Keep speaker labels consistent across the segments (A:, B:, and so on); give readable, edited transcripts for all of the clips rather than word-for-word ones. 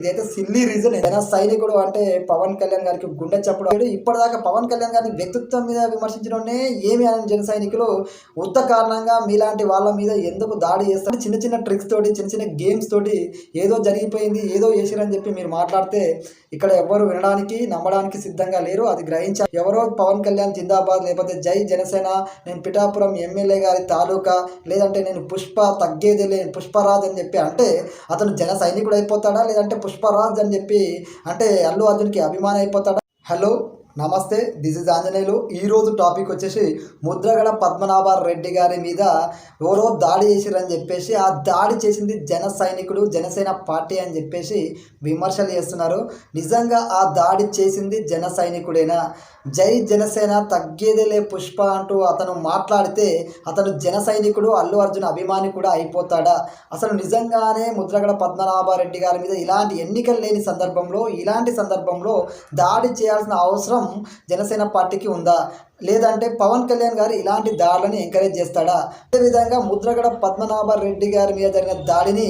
A: ఇదైతే silly reason. జన సైనికుడు అంటే పవన్ కళ్యాణ్ గారికి గుండె చప్పుడు. ఇప్పటిదాకా పవన్ కళ్యాణ్ గారిని వ్యక్తిత్వం మీద విమర్శించడంనే ఏమి అని జన సైనికులు ఉత్త కారణంగా మీలాంటి వాళ్ళ మీద ఎందుకు దాడి చేస్తారు? చిన్న చిన్న ట్రిక్స్ తోటి, చిన్న చిన్న గేమ్స్ తోటి ఏదో జరిగిపోయింది, ఏదో చేసిరని చెప్పి మీరు మాట్లాడితే ఇక్కడ ఎవరు వినడానికి నమ్మడానికి సిద్ధంగా లేరు. అది గ్రహించాలి. ఎవరో పవన్ కళ్యాణ్ జిందాబాద్, లేకపోతే జై జనసేన, నేను పిఠాపురం ఎమ్మెల్యే గారి తాలూకా, లేదంటే నేను పుష్ప తగ్గేదిలే పుష్పరాజ్ అని చెప్పి అంటే అతను జన సైనికుడు అయిపోతాడా? లేదంటే పుష్పరాజ్ అని చెప్పి అంటే అల్లు అర్జున్కి అభిమాని అయిపోతాడా? హలో, నమస్తే, దిస్ ఇస్ ఆంజనేయులు. ఈరోజు టాపిక్ వచ్చేసి ముద్రగడ పద్మనాభ రెడ్డి గారి మీద ఎవరో దాడి చేసిరని చెప్పేసి, ఆ దాడి చేసింది జన సైనికుడు, జనసేన పార్టీ అని చెప్పేసి విమర్శలు చేస్తున్నారు. నిజంగా ఆ దాడి చేసింది జన సైనికుడేనా? జై జనసేన తగ్గేదేలే పుష్ప అంటూ అతను మాట్లాడితే అతను జన సైనికుడు, అల్లు అర్జున్ అభిమాని కూడా అయిపోతాడా? అసలు నిజంగానే ముద్రగడ పద్మనాభరెడ్డి గారి మీద ఇలాంటి ఎన్నికలు లేని సందర్భంలో, ఇలాంటి సందర్భంలో దాడి చేయాల్సిన అవసరం జనసేన పార్టీకి ఉందా? లేదంటే పవన్ కళ్యాణ్ గారు ఇలాంటి దాడులను ఎంకరేజ్ చేస్తాడా? అదేవిధంగా ముద్రగడ పద్మనాభ రెడ్డి గారి మీద జరిగిన దాడిని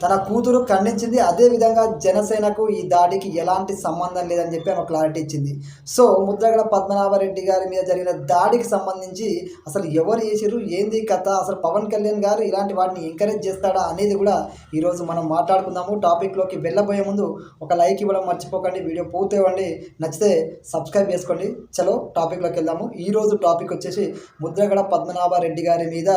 A: తన కూతురు ఖండించింది. అదేవిధంగా జనసేనకు ఈ దాడికి ఎలాంటి సంబంధం లేదని చెప్పి ఆమె క్లారిటీ ఇచ్చింది. సో ముద్రగడ పద్మనాభ రెడ్డి గారి మీద జరిగిన దాడికి సంబంధించి అసలు ఎవరు చేసిరు, ఏంది కథ, అసలు పవన్ కళ్యాణ్ గారు ఇలాంటి వాటిని ఎంకరేజ్ చేస్తాడా అనేది కూడా ఈరోజు మనం మాట్లాడుకుందాము. టాపిక్లోకి వెళ్ళబోయే ముందు ఒక లైక్ ఇవ్వడం మర్చిపోకండి. వీడియో పూర్తి ఇవ్వండి, నచ్చితే సబ్స్క్రైబ్ చేసుకోండి. చలో టాపిక్లోకి వెళ్దాము. ఈరోజు టాపిక్ వచ్చేసి ముద్రగడ పద్మనాభ రెడ్డి గారి మీద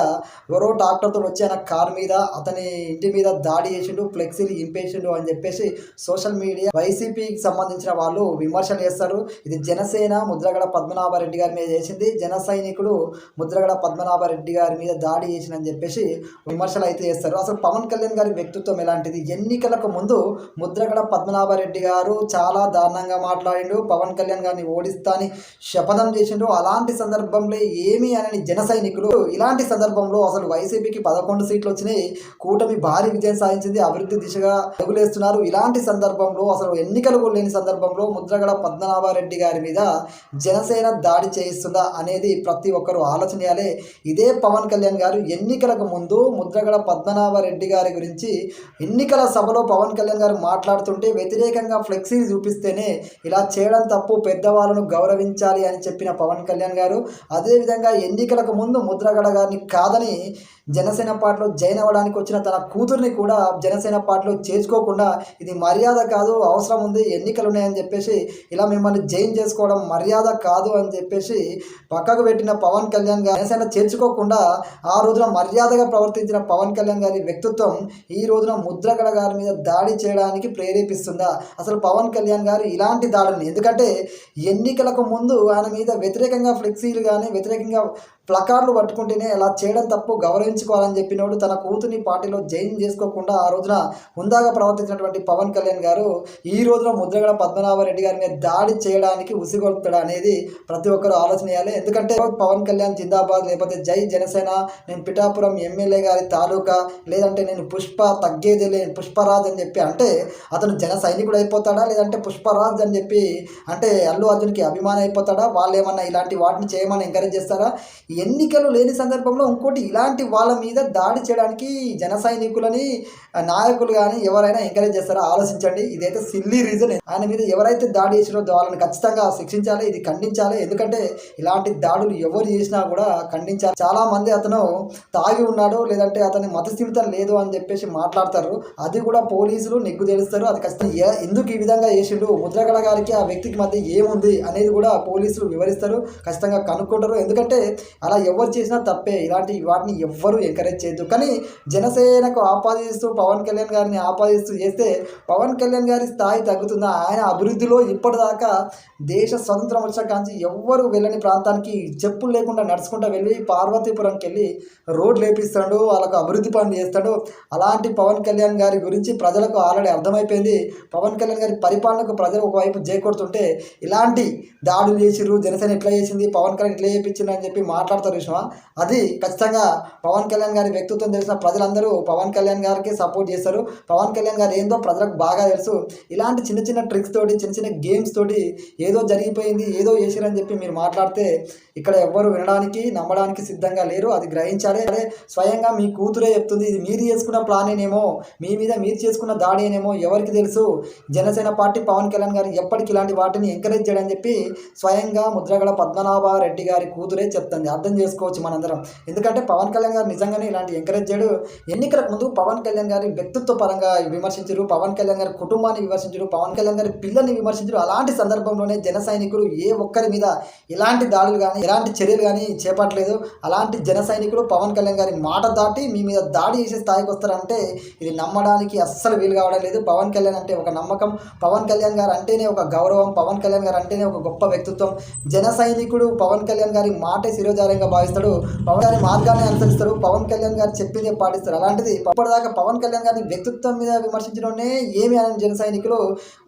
A: ఎవరో డాక్టర్తో వచ్చి ఆయన కారు మీద, అతని ఇంటి మీద దాడి చేసిండు, ఫ్లెక్సీలు ఇంపేసిండు అని చెప్పేసి సోషల్ మీడియా వైసీపీకి సంబంధించిన వాళ్ళు విమర్శలు చేస్తారు. ఇది జనసేన ముద్రగడ పద్మనాభ రెడ్డి గారి మీద చేసింది, జన సైనికుడు ముద్రగడ పద్మనాభ రెడ్డి గారి మీద దాడి చేసిందని చెప్పేసి విమర్శలు అయితే చేస్తారు. అసలు పవన్ కళ్యాణ్ గారి వ్యక్తిత్వం ఎలాంటిది? ఎన్నికలకు ముందు ముద్రగడ పద్మనాభ రెడ్డి గారు చాలా దారుణంగా మాట్లాడిండు, పవన్ కళ్యాణ్ గారిని ఓడిస్తాని శపథం చేసిండు. అలాంటి సందర్భంలో ఏమి అని జన సైనికులు, ఇలాంటి సందర్భంలో అసలు వైసీపీకి 11 సీట్లు వచ్చినాయి, కూటమి భారీ విజయం సాధించింది, అభివృద్ధి దిశగా అడుగులేస్తున్నారు. ఇలాంటి సందర్భంలో అసలు ఎన్నికలు లేని సందర్భంలో ముద్రగడ పద్మనాభరెడ్డి గారి మీద జనసేన దాడి చేయిస్తుందా అనేది ప్రతి ఒక్కరూ ఆలోచన చేయాలి. ఇదే పవన్ కళ్యాణ్ గారు ఎన్నికలకు ముందు ముద్రగడ పద్మనాభరెడ్డి గారి గురించి ఎన్నికల సభలో పవన్ కళ్యాణ్ గారు మాట్లాడుతుంటే వ్యతిరేకంగా ఫ్లెక్సీలు చూపిస్తేనే ఇలా చేయడం తప్పు, పెద్దవాళ్ళను గౌరవించాలి అని చెప్పిన పవన్ కళ్యాణ్ గారు అదేవిధంగా ఎన్నికలకు ముందు ముద్రగడ గారిని కాదని జనసేన పార్టీలో జాయిన్ అవ్వడానికి వచ్చిన తన కూతుర్ని కూడా జనసేన పార్టీలో చేర్చుకోకుండా ఇది మర్యాద కాదు, అవసరం ఉంది, ఎన్నికలు ఉన్నాయని చెప్పేసి ఇలా మిమ్మల్ని జాయిన్ చేసుకోవడం మర్యాద కాదు అని చెప్పేసి పక్కకు పెట్టిన పవన్ కళ్యాణ్ గారు జనసేన చేర్చుకోకుండా ఆ రోజున మర్యాదగా ప్రవర్తించిన పవన్ కళ్యాణ్ గారి వ్యక్తిత్వం ఈ రోజున ముద్రగడ గారి మీద దాడి చేయడానికి ప్రేరేపిస్తుందా? అసలు పవన్ కళ్యాణ్ గారు ఇలాంటి దాడిని, ఎందుకంటే ఎన్నికలకు ముందు ఆయన మీద వ్యతిరేకంగా ఫ్లెక్సీలు కానీ వ్యతిరేకంగా ప్లకార్డులు పట్టుకుంటేనే అలా చేయడం తప్పు, గౌరవించుకోవాలని చెప్పినోడు తన కూతుర్ని పార్టీలో జాయిన్ చేసుకోకుండా ఆ రోజున హుందాగా ప్రవర్తించినటువంటి పవన్ కళ్యాణ్ గారు ఈ రోజున ముద్రగడ పద్మనాభరెడ్డి గారి మీద దాడి చేయడానికి ఉసిగొల్పుతాడు అనేది ప్రతి ఒక్కరు ఆలోచన చేయాలి. ఎందుకంటే పవన్ కళ్యాణ్ జిందాబాద్, లేకపోతే జై జనసేన, నేను పిఠాపురం ఎమ్మెల్యే గారి తాలూకా, లేదంటే నేను పుష్ప తగ్గేదిలే పుష్పరాజ్ అని చెప్పి అంటే అతను జన సైనికుడు అయిపోతాడా? లేదంటే పుష్పరాజ్ అని చెప్పి అంటే అల్లు అర్జున్కి అభిమాని అయిపోతాడా? వాళ్ళు ఏమన్నా ఇలాంటి వాటిని చేయమని ఎంకరేజ్ చేస్తారా? ఎన్నికలు లేని సందర్భంలో ఇంకోటి ఇలాంటి వాళ్ళ మీద దాడి చేయడానికి జన సైనికులని నాయకులు కానీ ఎవరైనా ఎంకరేజ్ చేస్తారా? ఆలోచించండి. ఇదైతే సిల్లీ రీజన్. ఆయన మీద ఎవరైతే దాడి చేసినో వాళ్ళని ఖచ్చితంగా శిక్షించాలి, ఇది ఖండించాలి. ఎందుకంటే ఇలాంటి దాడులు ఎవరు చేసినా కూడా ఖండించాలి. చాలా మంది అతను తాగి ఉన్నాడు, లేదంటే అతని మతస్థిమితం లేదు అని చెప్పేసి మాట్లాడతారు. అది కూడా పోలీసులు నెగ్గు తెలుస్తారు. అది ఖచ్చితంగా ఎందుకు ఈ విధంగా చేసిండు, ముద్రగడ గారికి ఆ వ్యక్తికి మధ్య ఏముంది అనేది కూడా పోలీసులు వివరిస్తారు, ఖచ్చితంగా కనుక్కుంటారు. ఎందుకంటే అలా ఎవరు చేసినా తప్పే, ఇలాంటి వాటిని ఎవ్వరూ ఎంకరేజ్ చేయొద్దు. కానీ జనసేనకు ఆపాదిస్తూ పవన్ కళ్యాణ్ గారిని ఆపాదిస్తూ చేస్తే పవన్ కళ్యాణ్ గారి స్థాయి తగ్గుతుందా? ఆయన అభివృద్ధిలో ఇప్పటిదాకా దేశ స్వతంత్రం వచ్చిన కాంచి ఎవ్వరు వెళ్ళని ప్రాంతానికి చెప్పులు లేకుండా నడుచుకుంటూ వెళ్ళి పార్వతీపురంకి వెళ్ళి రోడ్లు వేపిస్తాడు, వాళ్ళకు అభివృద్ధి పనులు చేస్తాడు. అలాంటి పవన్ కళ్యాణ్ గారి గురించి ప్రజలకు ఆల్రెడీ అర్థమైపోయింది. పవన్ కళ్యాణ్ గారి పరిపాలనకు ప్రజలు ఒకవైపు జై కొడుతుంటే ఇలాంటి దాడులు చేసిర్రు, జనసేన ఇట్లా చేసింది, పవన్ కళ్యాణ్ ఇట్లా చేయించింది అని చెప్పి మాట్లాడుతూ మాట్లాడతారు చూసినావా, అది ఖచ్చితంగా పవన్ కళ్యాణ్ గారి వ్యక్తిత్వం తెలిసిన ప్రజలందరూ పవన్ కళ్యాణ్ గారికి సపోర్ట్ చేస్తారు. పవన్ కళ్యాణ్ గారు ఏందో ప్రజలకు బాగా తెలుసు. ఇలాంటి చిన్న చిన్న ట్రిక్స్ తోటి, చిన్న చిన్న గేమ్స్ తోటి ఏదో జరిగిపోయింది, ఏదో చేసిరని చెప్పి మీరు మాట్లాడితే ఇక్కడ ఎవ్వరు వినడానికి నమ్మడానికి సిద్ధంగా లేరు. అది గ్రహించాలి. అదే స్వయంగా మీ కూతురే చెప్తుంది, ఇది మీరు చేసుకున్న ప్లానేనేమో, మీ మీద మీరు చేసుకున్న దాడేనేమో, ఎవరికి తెలుసు. జనసేన పార్టీ పవన్ కళ్యాణ్ గారు ఎప్పటికి ఇలాంటి వాటిని ఎంకరేజ్ చేయడని చెప్పి స్వయంగా ముద్రగడ పద్మనాభరెడ్డి గారి కూతురే చెప్తుంది. అర్థం చేసుకోవచ్చు మనందరం. ఎందుకంటే పవన్ కళ్యాణ్ గారు నిజంగానే ఇలాంటి ఎంకరేజ్ చేయడు. ఎన్నికలకు ముందు పవన్ కళ్యాణ్ గారి వ్యక్తిత్వ పరంగా విమర్శించరు, పవన్ కళ్యాణ్ గారి కుటుంబాన్ని విమర్శించరు, పవన్ కళ్యాణ్ గారి పిల్లల్ని విమర్శించరు. అలాంటి సందర్భంలోనే జన సైనికులు ఏ ఒక్కరి మీద ఇలాంటి దాడులు కానీ ఎలాంటి చర్యలు కానీ చేపట్టలేదు. అలాంటి జన సైనికులు పవన్ కళ్యాణ్ గారి మాట దాటి మీ మీద దాడి చేసే స్థాయికి వస్తారంటే ఇది నమ్మడానికి అస్సలు వీలు కావడం లేదు. పవన్ కళ్యాణ్ అంటే ఒక నమ్మకం, పవన్ కళ్యాణ్ గారు అంటేనే ఒక గౌరవం, పవన్ కళ్యాణ్ గారు అంటేనే ఒక గొప్ప వ్యక్తిత్వం. జన సైనికుడు పవన్ కళ్యాణ్ గారి మాటే శిరోజారంగా భావిస్తాడు, పవన్ గారి మార్గాన్ని అనుసరిస్తాడు, పవన్ కళ్యాణ్ గారు చెప్పిందే పాటిస్తారు. అలాంటిది ఇప్పటిదాకా పవన్ కళ్యాణ్ గారిని వ్యక్తిత్వం మీద విమర్శించడంనే ఏమి అని జన సైనికులు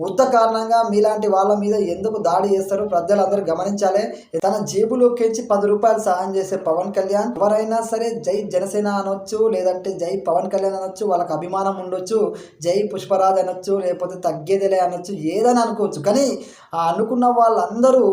A: ఉత్త కారణంగా మీలాంటి వాళ్ళ మీద ఎందుకు దాడి చేస్తారు ప్రజలందరూ గమనించాలి. తన జేబులోకి 10 రూపాయలు సహాయం చేసే పవన్ కళ్యాణ్ ఎవరైనా సరే జై జనసేన అనొచ్చు, లేదంటే జై పవన్ కళ్యాణ్ అనొచ్చు, వాళ్ళకి అభిమానం ఉండొచ్చు, జై పుష్పరాజ్ అనొచ్చు, లేకపోతే తగ్గేదిలే అనొచ్చు, ఏదని అనుకోవచ్చు. కానీ ఆ అనుకున్న వాళ్ళందరూ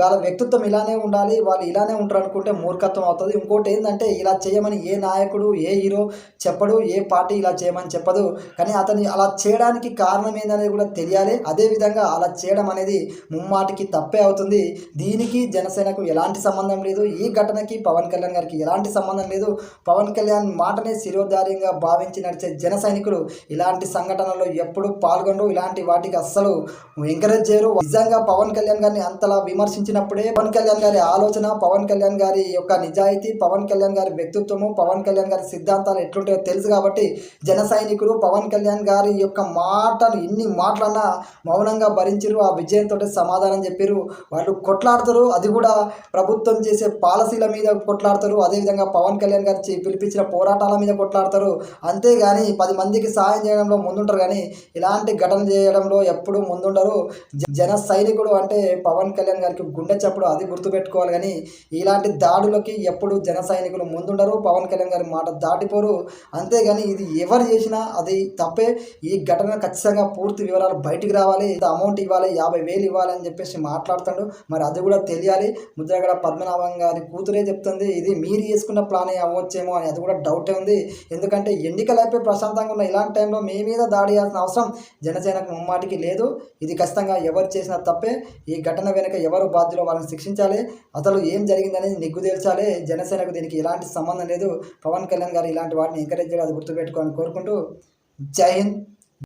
A: వాళ్ళ వ్యక్తిత్వం ఇలానే ఉండాలి, వాళ్ళు ఇలానే ఉంటారు అనుకుంటే మూర్ఖత్వం అవుతుంది. ఇంకోటి ఏంటంటే ఇలా చేయమని ఏ నాయకుడు ఏ హీరో చెప్పడు, ఏ పార్టీ ఇలా చేయమని చెప్పదు. కానీ అతని అలా చేయడానికి కారణం ఏందనేది కూడా తెలియాలి. అదేవిధంగా అలా చేయడం అనేది ముమ్మాటికి తప్పే అవుతుంది. దీనికి జనసేనకు ఎలాంటి సంబంధం లేదు, ఈ ఘటనకి పవన్ కళ్యాణ్ గారికి ఎలాంటి సంబంధం లేదు. పవన్ కళ్యాణ్ మాటనే శిరోధార్యంగా భావించి నడిచే జన సైనికులు ఇలాంటి సంఘటనల్లో ఎప్పుడు పాల్గొనరు, ఇలాంటి వాటికి అస్సలు ఎంకరేజ్ చేయరు. నిజంగా పవన్ కళ్యాణ్ గారిని అంతలా విమర్శించినప్పుడే పవన్ కళ్యాణ్ గారి ఆలోచన, పవన్ కళ్యాణ్ గారి యొక్క నిజాయితీ, పవన్ కళ్యాణ్ గారి వ్యక్తిత్వము, పవన్ కళ్యాణ్ గారి సిద్ధాంతాలు ఎట్లుంటాయో తెలుసు. కాబట్టి జన సైనికులు పవన్ కళ్యాణ్ గారి యొక్క మాటను ఇన్ని మాటలన్నా మౌనంగా భరించారు. ఆ విజయంతో సమాధానం చెప్పారు. వాళ్ళు కొట్లాడతారు, అది కూడా ప్రభుత్వం చేసే పాలసీల మీద కొట్లాడతారు. అదేవిధంగా పవన్ కళ్యాణ్ గారు పిలిపించిన పోరాటాల మీద కొట్లాడతారు. అంతేగాని 10 మందికి సహాయం చేయడంలో ముందుంటారు, కానీ ఇలాంటి ఘటన చేయడంలో ఎప్పుడూ ముందుండరు. జన సైనికుడు అంటే పవన్ కళ్యాణ్ గారికి గుండె చప్పుడు, అది గుర్తుపెట్టుకోవాలి. కానీ ఇలాంటి దాడులకి ఎప్పుడు జన సైనికులు ముందుండరు, పవన్ కళ్యాణ్ గారి మాట దాటిపోరు. అంతేగాని ఇది ఎవరు చేసినా అది తప్పే. ఈ ఘటన ఖచ్చితంగా పూర్తి వివరాలు బయటికి రావాలి, ఇంత అమౌంట్ ఇవ్వాలి, 50,000 ఇవ్వాలి అని చెప్పేసి మాట్లాడుతాడు. మరి అది కూడా తెలియాలి. ముద్రగడ పద్మనాభం గారి కూతురే చెప్తుంది, ఇది మీరు చేసుకున్న ప్లానే అవ్వచ్చేమో అని. అది కూడా డౌటే ఉంది. ఎందుకంటే ఎన్నికలు అయిపోయి ప్రశాంతంగా ఉన్న ఇలాంటి టైంలో మీ మీద దాడి చేయాల్సిన అవసరం జనసేనకు ముమ్మాటికి లేదు. ఇది ఖచ్చితంగా ఎవరు చేసినా తప్పే. ఈ ఘటన వెనుక ఎవరు బాధ్యులో వాళ్ళని శిక్షించాలి. అసలు ఏం జరిగిందనేది నిగ్గు తేల్చాలి. జనసేనకు దీనికి ఎలాంటి సంబంధం లేదు. పవన్ కళ్యాణ్ గారు ఇలాంటి వాటిని ఎంకరేజ్ చేయాలి, అది గుర్తుపెట్టుకోవాలని కోరుకుంటూ జై హింద్.